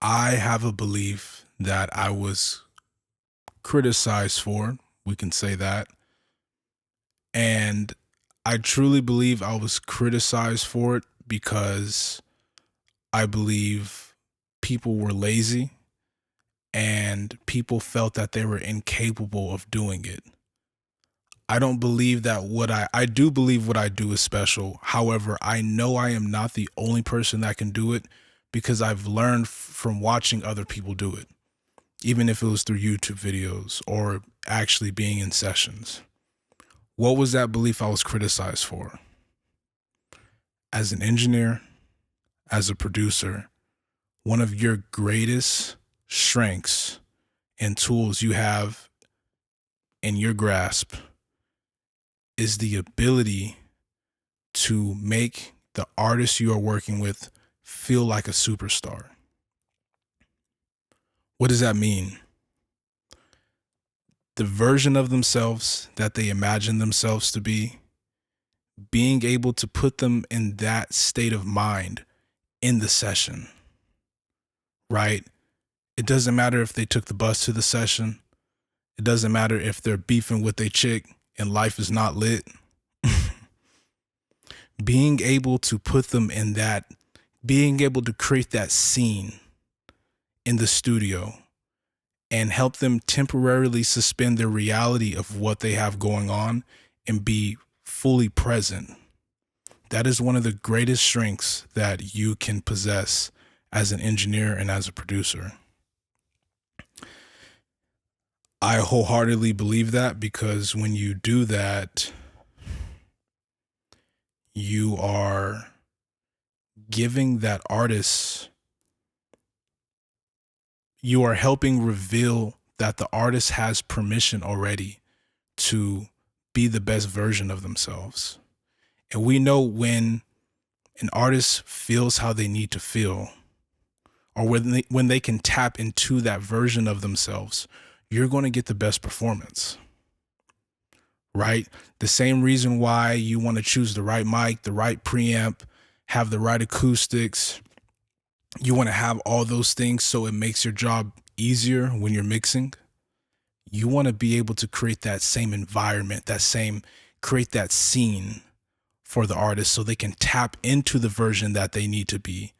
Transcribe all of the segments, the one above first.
I have a belief that I was criticized for, we can say that. And I truly believe I was criticized for it because I believe people were lazy and people felt that they were incapable of doing it. I don't believe that I do believe what I do is special. However, I know I am not the only person that can do it because I've learned from watching other people do it, even if it was through YouTube videos or actually being in sessions. What was that belief I was criticized for? As an engineer, as a producer, one of your greatest strengths and tools you have in your grasp is the ability to make the artist you are working with feel like a superstar. What does that mean? The version of themselves that they imagine themselves to be, being able to put them in that state of mind in the session, right? It doesn't matter if they took the bus to the session. It doesn't matter if they're beefing with a chick and life is not lit. Being able to put them in that, being able to create that scene in the studio and help them temporarily suspend their reality of what they have going on and be fully present. That is one of the greatest strengths that you can possess as an engineer and as a producer. I wholeheartedly believe that because when you do that, you are giving that artist, you are helping reveal that the artist has permission already to be the best version of themselves. And we know when an artist feels how they need to feel, or when they can tap into that version of themselves, you're going to get the best performance, right? The same reason why you want to choose the right mic, the right preamp, have the right acoustics. You want to have all those things so it makes your job easier when you're mixing. You want to be able to create that same environment, create that scene for the artist so they can tap into the version that they need to be.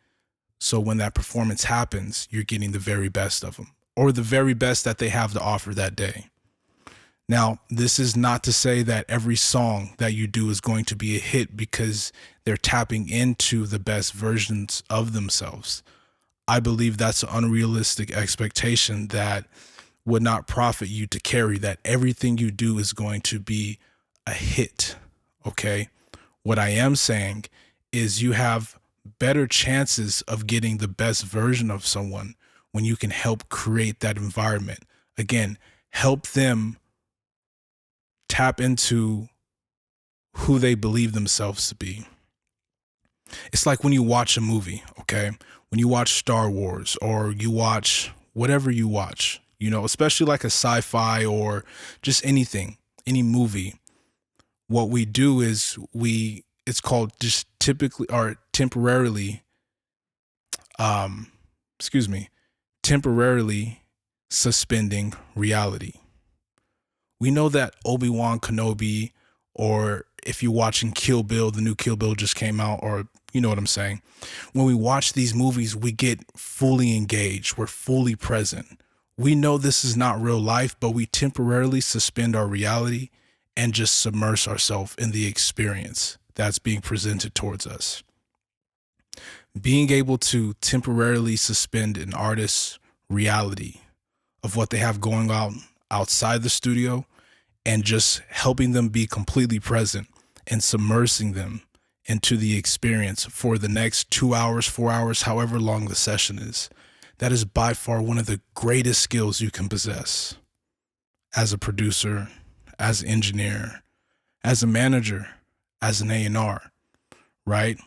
So when that performance happens, you're getting the very best of them or the very best that they have to offer that day. Now, this is not to say that every song that you do is going to be a hit because they're tapping into the best versions of themselves. I believe that's an unrealistic expectation that would not profit you to carry, that everything you do is going to be a hit, okay? What I am saying is you have better chances of getting the best version of someone when you can help create that environment. Again, help them tap into who they believe themselves to be. It's like when you watch a movie, okay? When you watch Star Wars or you watch whatever you watch, especially like a sci-fi or just anything, any movie, what we do is it's called just typically or temporarily, temporarily suspending reality. We know that Obi-Wan Kenobi, or if you're watching Kill Bill, the new Kill Bill just came out, or you know what I'm saying. When we watch these movies, we get fully engaged. We're fully present. We know this is not real life, but we temporarily suspend our reality and just submerge ourselves in the experience that's being presented towards us. Being able to temporarily suspend an artist's reality of what they have going on outside the studio and just helping them be completely present and submersing them into the experience for the next 2 hours, 4 hours, however long the session is. That is by far one of the greatest skills you can possess as a producer, as an engineer, as a manager, as an A&R, right?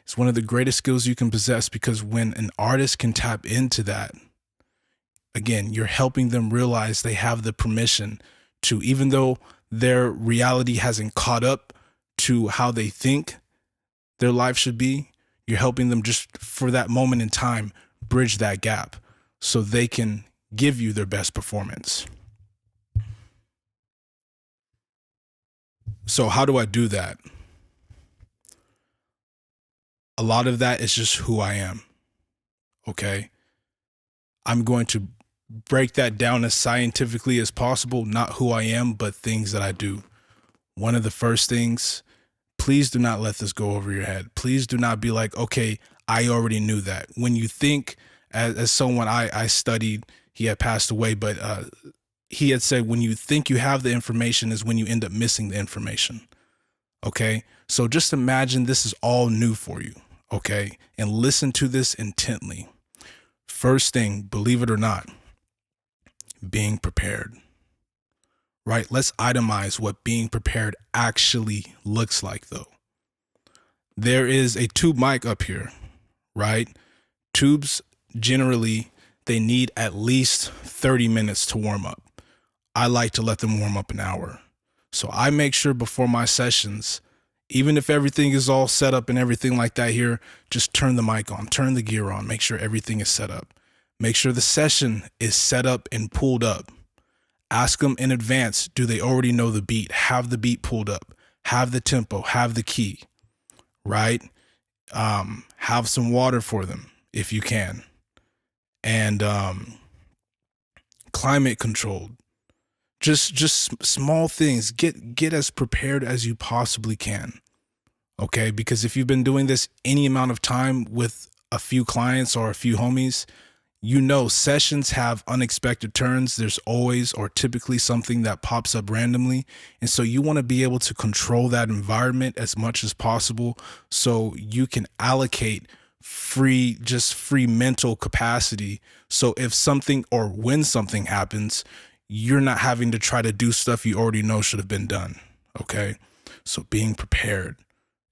It's one of the greatest skills you can possess because when an artist can tap into that, again, you're helping them realize they have the permission to, even though their reality hasn't caught up to how they think their life should be, you're helping them just for that moment in time bridge that gap so they can give you their best performance. So how do I do that? A lot of that is just who I am. Okay. I'm going to break that down as scientifically as possible, not who I am, but things that I do. One of the first things, please do not let this go over your head. Please do not be like, okay, I already knew that. When you think, as someone I studied, he had passed away, but he had said, when you think you have the information is when you end up missing the information. Okay. So just imagine this is all new for you. Okay. And listen to this intently. First thing, believe it or not, being prepared, right? Let's itemize what being prepared actually looks like, though. There is a tube mic up here, right? Tubes, generally, they need at least 30 minutes to warm up. I like to let them warm up an hour. So I make sure before my sessions, even if everything is all set up and everything like that here, just turn the mic on, turn the gear on, make sure everything is set up. Make sure the session is set up and pulled up. Ask them in advance, do they already know the beat? Have the beat pulled up, have the tempo, have the key, right? Have some water for them if you can. And climate controlled. Just small things. Get as prepared as you possibly can. Okay? Because if you've been doing this any amount of time with a few clients or a few homies, you know sessions have unexpected turns. There's always or typically something that pops up randomly. And so you want to be able to control that environment as much as possible so you can allocate free mental capacity. So if something or when something happens, you're not having to try to do stuff you already know should have been done. Okay. So being prepared.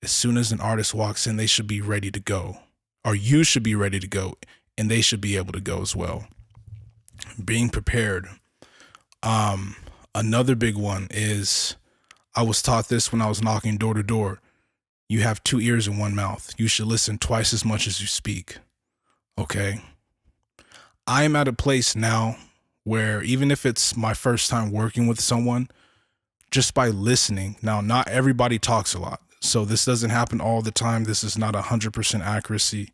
As soon as an artist walks in, they should be ready to go, or you should be ready to go, and they should be able to go as well. Being prepared. Another big one is, I was taught this when I was knocking door to door. You have 2 ears and 1 mouth. You should listen twice as much as you speak. Okay. I am at a place now where even if it's my first time working with someone, just by listening, now not everybody talks a lot. So this doesn't happen all the time. This is not 100% accuracy.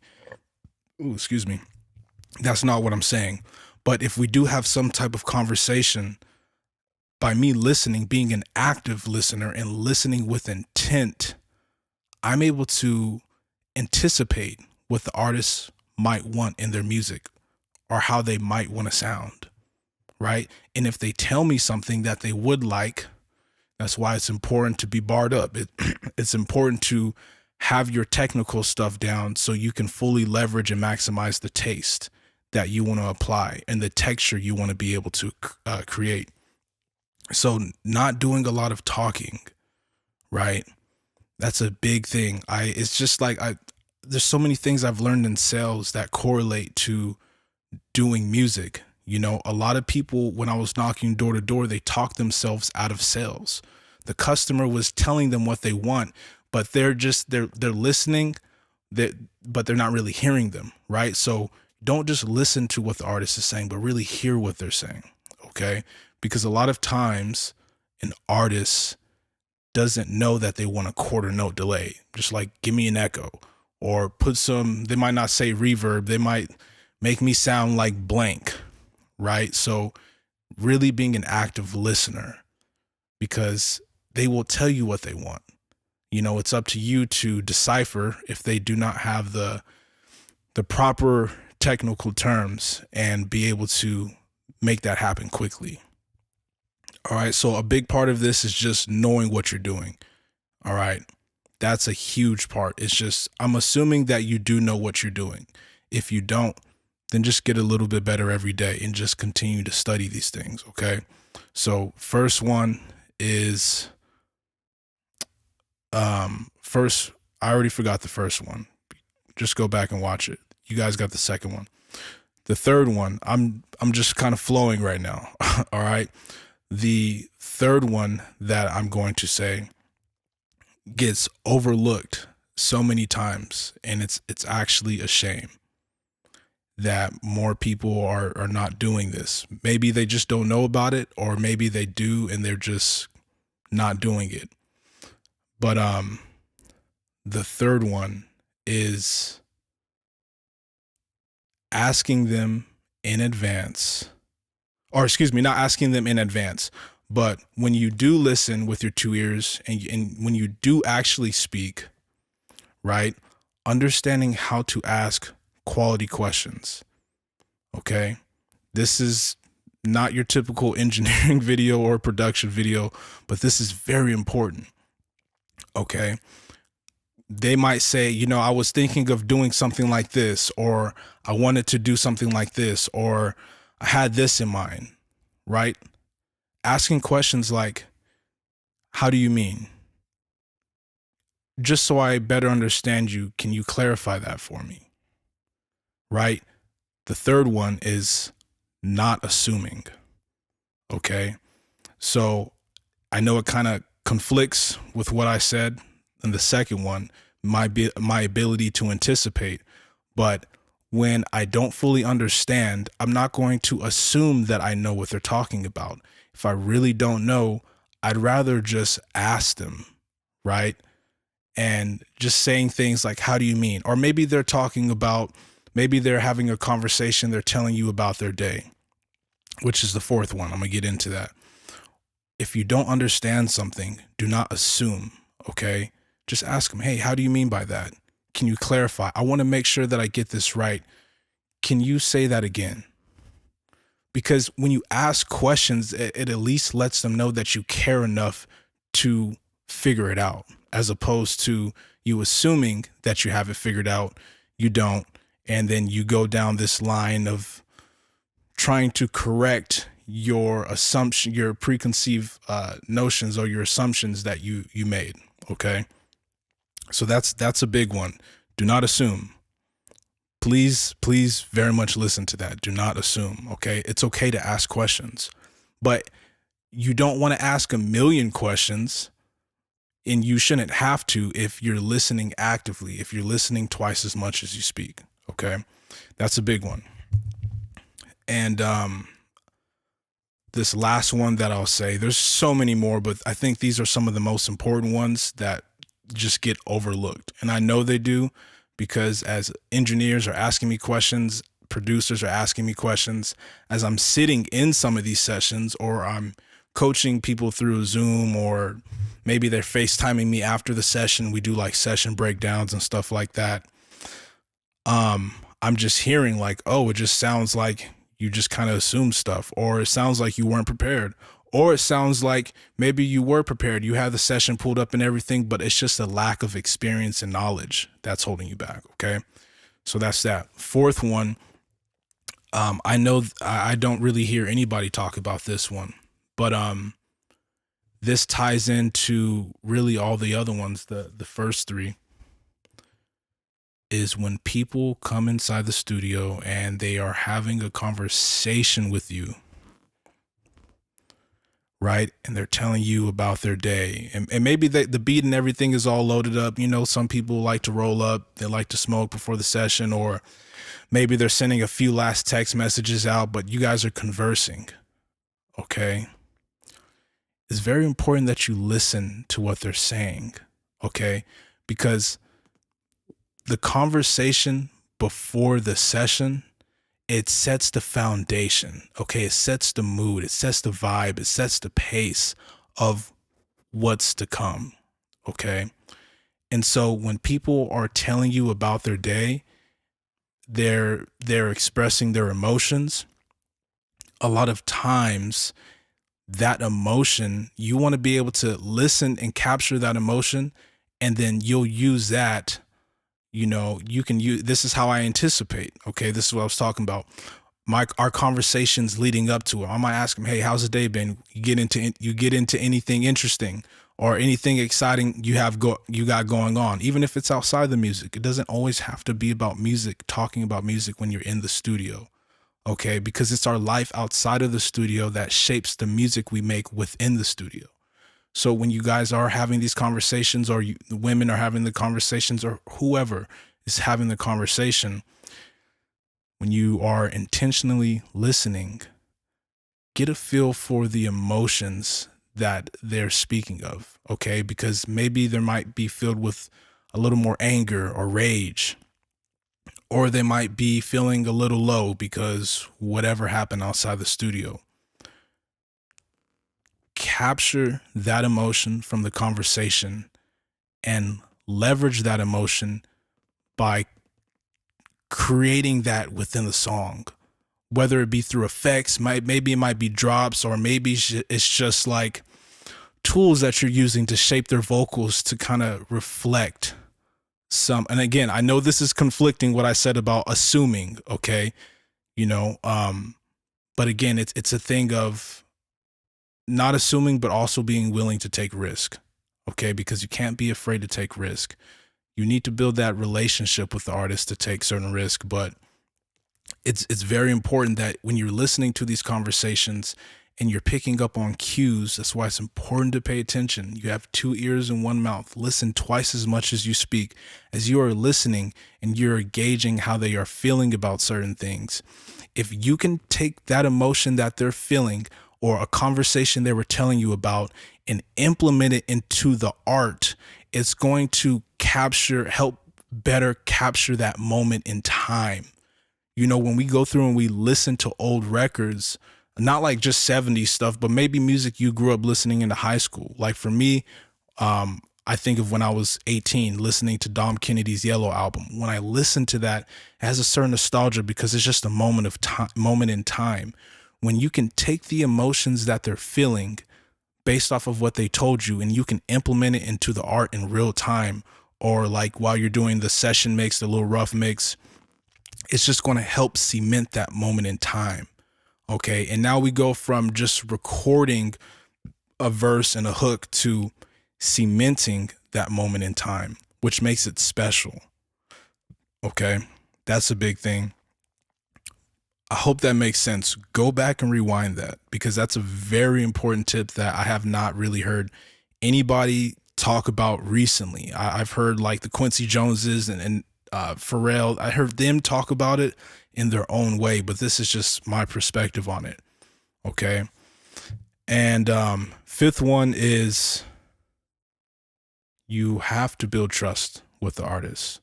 Ooh, excuse me. That's not what I'm saying. But if we do have some type of conversation, by me listening, being an active listener and listening with intent, I'm able to anticipate what the artist might want in their music or how they might want to sound, right? And if they tell me something that they would like, that's why it's important to be barred up. It's important to have your technical stuff down so you can fully leverage and maximize the taste that you want to apply and the texture you want to be able to create. So not doing a lot of talking, right? That's a big thing. It's just like there's so many things I've learned in sales that correlate to doing music. You know, a lot of people, when I was knocking door to door, they talk themselves out of sales. The customer was telling them what they want, but they're listening, but they're not really hearing them, right? So don't just listen to what the artist is saying, but really hear what they're saying, okay? Because a lot of times an artist doesn't know that they want a quarter note delay. Just like, give me an echo, or put some, they might not say reverb. They might make me sound like blank, right? So really being an active listener, because they will tell you what they want. You know, it's up to you to decipher if they do not have the proper technical terms and be able to make that happen quickly. All right. So a big part of this is just knowing what you're doing. All right. That's a huge part. It's just, I'm assuming that you do know what you're doing. If you don't, then just get a little bit better every day and just continue to study these things. Okay. So first one is, first, I already forgot the first one. Just go back and watch it. You guys got the second one. The third one, I'm just kind of flowing right now. All right. The third one that I'm going to say gets overlooked so many times, and it's actually a shame. that more people are not doing this. Maybe they just don't know about it, or maybe they do and they're just not doing it. But the third one is asking them in advance, or excuse me, not asking them in advance, but when you do listen with your two ears and when you do actually speak, right? Understanding how to ask quality questions. Okay. This is not your typical engineering video or production video, but this is very important. Okay. They might say, I was thinking of doing something like this, or I wanted to do something like this, or I had this in mind, right? Asking questions like, how do you mean? Just so I better understand you, can you clarify that for me? Right? The third one is not assuming. Okay. So I know it kind of conflicts with what I said in the second one, my ability to anticipate. But when I don't fully understand, I'm not going to assume that I know what they're talking about. If I really don't know, I'd rather just ask them, right? And just saying things like, how do you mean? Or maybe they're talking about, maybe they're having a conversation, they're telling you about their day, which is the fourth one. I'm going to get into that. If you don't understand something, do not assume, okay? Just ask them, hey, how do you mean by that? Can you clarify? I want to make sure that I get this right. Can you say that again? Because when you ask questions, it at least lets them know that you care enough to figure it out, as opposed to you assuming that you have it figured out, you don't, and then you go down this line of trying to correct your assumption, your preconceived notions or your assumptions that you made. Okay. So that's a big one. Do not assume. Please very much listen to that. Do not assume. Okay. It's okay to ask questions, but you don't want to ask a million questions, and you shouldn't have to if you're listening actively, if you're listening twice as much as you speak. Okay. That's a big one. And, this last one that I'll say, there's so many more, but I think these are some of the most important ones that just get overlooked. And I know they do, because as engineers are asking me questions, producers are asking me questions, as I'm sitting in some of these sessions, or I'm coaching people through Zoom, or maybe they're FaceTiming me after the session. We do like session breakdowns and stuff like that. I'm just hearing like, oh, it just sounds like you just kind of assume stuff, or it sounds like you weren't prepared, or it sounds like maybe you were prepared. You have the session pulled up and everything, but it's just a lack of experience and knowledge that's holding you back. Okay. So that's that. Fourth one. I know I don't really hear anybody talk about this one, but, this ties into really all the other ones. The first three is when people come inside the studio and they are having a conversation with you, right? And they're telling you about their day. And maybe the beat and everything is all loaded up. Some people like to roll up, they like to smoke before the session, or maybe they're sending a few last text messages out, but you guys are conversing, okay? It's very important that you listen to what they're saying, okay? Because the conversation before the session, it sets the foundation, okay? It sets the mood, it sets the vibe, it sets the pace of what's to come, okay? And so when people are telling you about their day, they're expressing their emotions. A lot of times that emotion, you want to be able to listen and capture that emotion, and then you'll use that. You can use, this is how I anticipate. Okay. This is what I was talking about. Our conversations leading up to it. I might ask them, hey, how's the day been? You get into anything interesting or anything exciting you got going on, even if it's outside the music. It doesn't always have to be about music, talking about music when you're in the studio. Okay. Because it's our life outside of the studio that shapes the music we make within the studio. So when you guys are having these conversations, or the women are having the conversations, or whoever is having the conversation, when you are intentionally listening, get a feel for the emotions that they're speaking of, okay? Because maybe they might be filled with a little more anger or rage, or they might be feeling a little low because whatever happened outside the studio. Capture that emotion from the conversation and leverage that emotion by creating that within the song, whether it be through effects, maybe it might be drops, or maybe it's just like tools that you're using to shape their vocals to kind of reflect some. And again, I know this is conflicting what I said about assuming, okay, but again, it's a thing of not assuming, but also being willing to take risk, okay, because you can't be afraid to take risk. You need to build that relationship with the artist to take certain risk, but it's very important that when you're listening to these conversations and you're picking up on cues, that's why it's important to pay attention. You have two ears and one mouth. Listen twice as much as you speak. As you are listening and you're gauging how they are feeling about certain things, if you can take that emotion that they're feeling or a conversation they were telling you about and implement it into the art, it's going to help better capture that moment in time. When we go through and we listen to old records, not like just 70s stuff, but maybe music you grew up listening into high school. Like for me, I think of when I was 18, listening to Dom Kennedy's Yellow album. When I listen to that, it has a certain nostalgia because it's just a moment in time. When you can take the emotions that they're feeling based off of what they told you, and you can implement it into the art in real time, or like while you're doing the session mix, the little rough mix, it's just going to help cement that moment in time. Okay. And now we go from just recording a verse and a hook to cementing that moment in time, which makes it special. Okay. That's a big thing. I hope that makes sense. Go back and rewind that, because that's a very important tip that I have not really heard anybody talk about recently. I've heard like the Quincy Joneses and Pharrell. I heard them talk about it in their own way, but this is just my perspective on it. Okay. And fifth one is you have to build trust with the artist.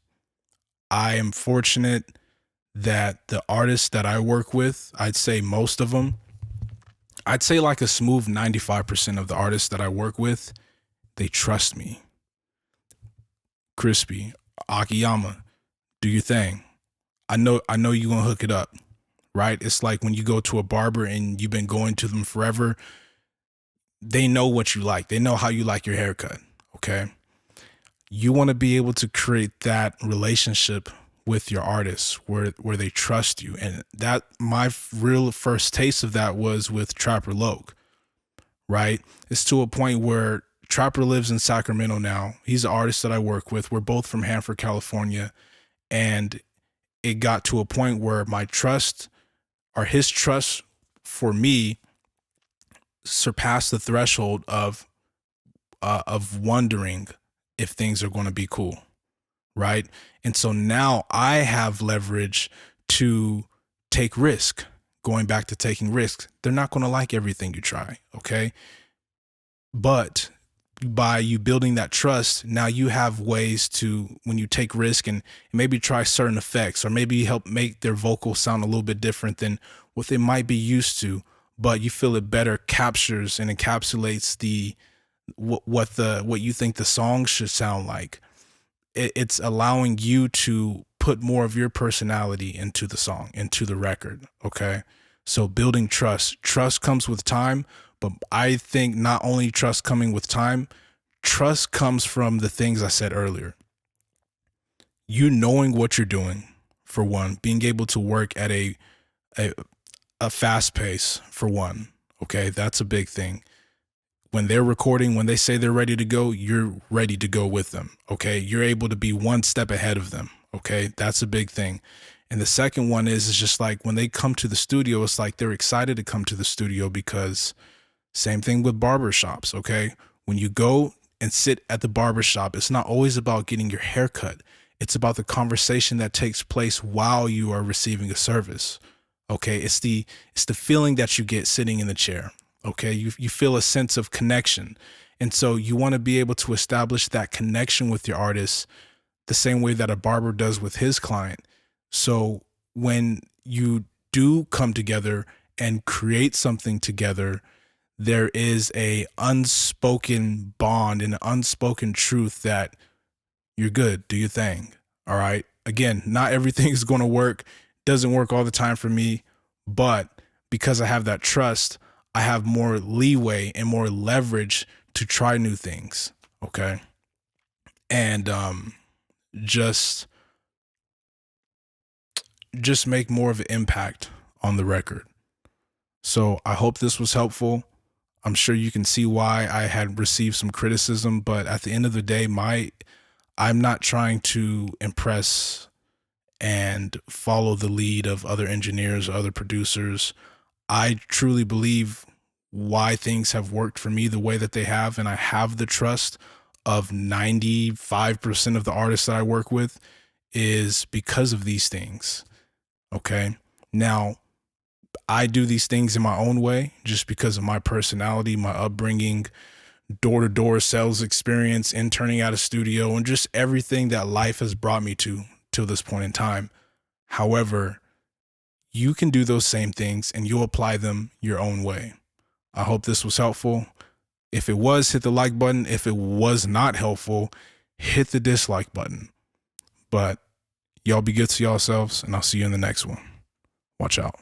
I am fortunate that the artists that I work with, I'd say most of them, I'd say like a smooth 95% of the artists that I work with, they trust me. Crispy, Akiyama, do your thing. I know you're gonna hook it up, right? It's like when you go to a barber and you've been going to them forever, they know what you like. They know how you like your haircut, okay? You want to be able to create that relationship with your artists where they trust you. And that my real first taste of that was with Trapper Loke, right? It's to a point where Trapper lives in Sacramento now. He's an artist that I work with. We're both from Hanford, California. And it got to a point where my trust, or his trust for me, surpassed the threshold of wondering if things are going to be cool, right? And so now I have leverage to take risk. Going back to taking risks, they're not going to like everything you try, okay? But by you building that trust, now you have ways to, when you take risk and maybe try certain effects, or maybe help make their vocals sound a little bit different than what they might be used to, but you feel it better captures and encapsulates what you think the song should sound like. It's allowing you to put more of your personality into the song, into the record. Okay. So building trust comes with time, but I think not only trust coming with time, trust comes from the things I said earlier. You knowing what you're doing, for one, being able to work at a fast pace, for one. Okay. That's a big thing. When they're recording, when they say they're ready to go, you're ready to go with them. Okay. You're able to be one step ahead of them. Okay. That's a big thing. And the second one is just like when they come to the studio, it's like they're excited to come to the studio, because same thing with barbershops. Okay. When you go and sit at the barbershop, it's not always about getting your hair cut. It's about the conversation that takes place while you are receiving a service. Okay. It's the feeling that you get sitting in the chair. Okay. You feel a sense of connection. And so you want to be able to establish that connection with your artist the same way that a barber does with his client. So when you do come together and create something together, there is a unspoken bond and an unspoken truth that you're good, do your thing. All right. Again, not everything is going to work. Doesn't work all the time for me, but because I have that trust, I have more leeway and more leverage to try new things. Okay. And just make more of an impact on the record. So I hope this was helpful. I'm sure you can see why I had received some criticism, but at the end of the day, I'm not trying to impress and follow the lead of other engineers or other producers. I truly believe why things have worked for me the way that they have, and I have the trust of 95% of the artists that I work with is because of these things. Okay. Now, I do these things in my own way just because of my personality, my upbringing, door-to-door sales experience, interning at a studio, and just everything that life has brought me to till this point in time. However, you can do those same things and you'll apply them your own way. I hope this was helpful. If it was, hit the like button. If it was not helpful, hit the dislike button. But y'all be good to yourselves, and I'll see you in the next one. Watch out.